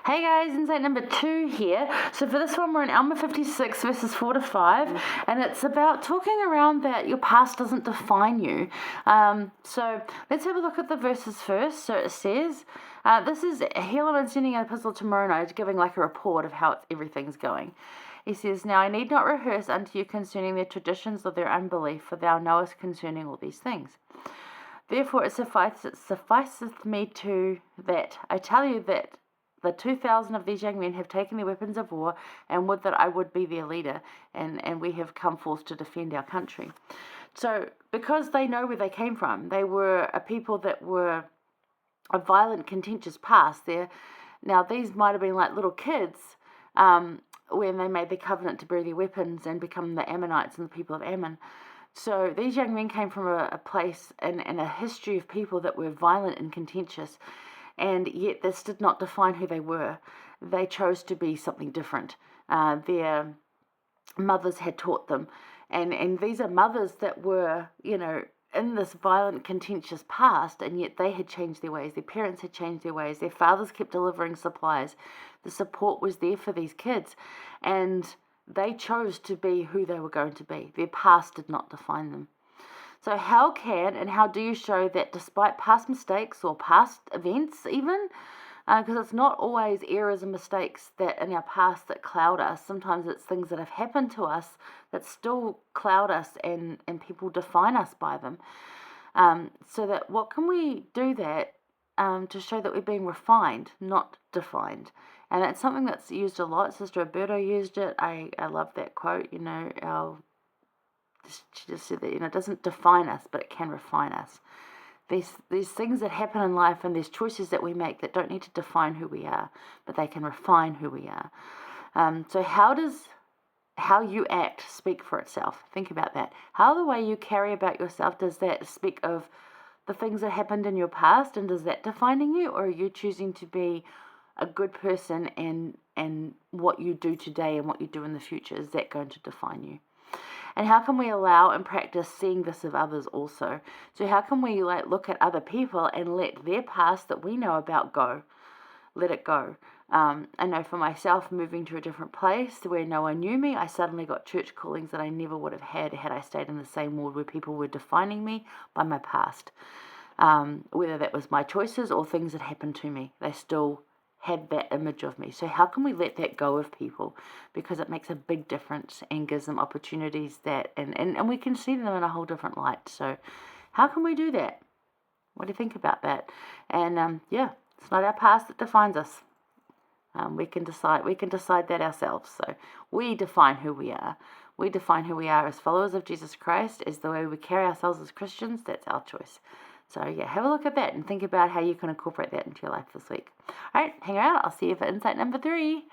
Hey guys, insight number 2 here. So for this one, we're in Alma 56, verses 4 to 5, and it's about talking around that your past doesn't define you. So let's have a look at the verses first. So it says, this is Helaman sending an epistle to Moroni, giving like a report of how everything's going. He says, Now I need not rehearse unto you concerning their traditions of their unbelief, for thou knowest concerning all these things. Therefore it sufficeth me to that I tell you that the 2,000 of these young men have taken their weapons of war, and would that I would be their leader, and we have come forth to defend our country. So, because they know where they came from, they were a people that were a violent, contentious past. Now, these might have been like little kids when they made the covenant to bury their weapons and become the Ammonites and the people of Ammon. So these young men came from a place and a history of people that were violent and contentious, and yet this did not define who they were. They chose to be something different. Their mothers had taught them, and these are mothers that were, in this violent, contentious past, and yet they had changed their ways. Their parents had changed their ways. Their fathers kept delivering supplies. The support was there for these kids, and they chose to be who they were going to be. Their past did not define them. So how can and how do you show that despite past mistakes or past events even, because it's not always errors and mistakes that in our past that cloud us. Sometimes it's things that have happened to us that still cloud us, and people define us by them. So that what can we do that to show that we're being refined, not defined? And that's something that's used a lot. Sister Roberto used it. I love that quote, she just said that, it doesn't define us, but it can refine us. These things that happen in life, and there's choices that we make that don't need to define who we are, but they can refine who we are. So how you act speak for itself? Think about that. How the way you carry about yourself, does that speak of the things that happened in your past, and does that defining you, or are you choosing to be a good person, and what you do today and what you do in the future, is that going to define you? And how can we allow and practice seeing this of others also? So how can we look at other people and let their past that we know about go? Let it go. I know for myself, moving to a different place where no one knew me, I suddenly got church callings that I never would have had I stayed in the same ward where people were defining me by my past. Whether that was my choices or things that happened to me, they still had that image of me. So how can we let that go of people? Because it makes a big difference and gives them opportunities that, and we can see them in a whole different light. So how can we do that? What do you think about that? And it's not our past that defines us. We can decide that ourselves. So we define who we are. We define who we are as followers of Jesus Christ, as the way we carry ourselves as Christians. That's our choice. So have a look at that and think about how you can incorporate that into your life this week. All right, hang around. I'll see you for insight number 3.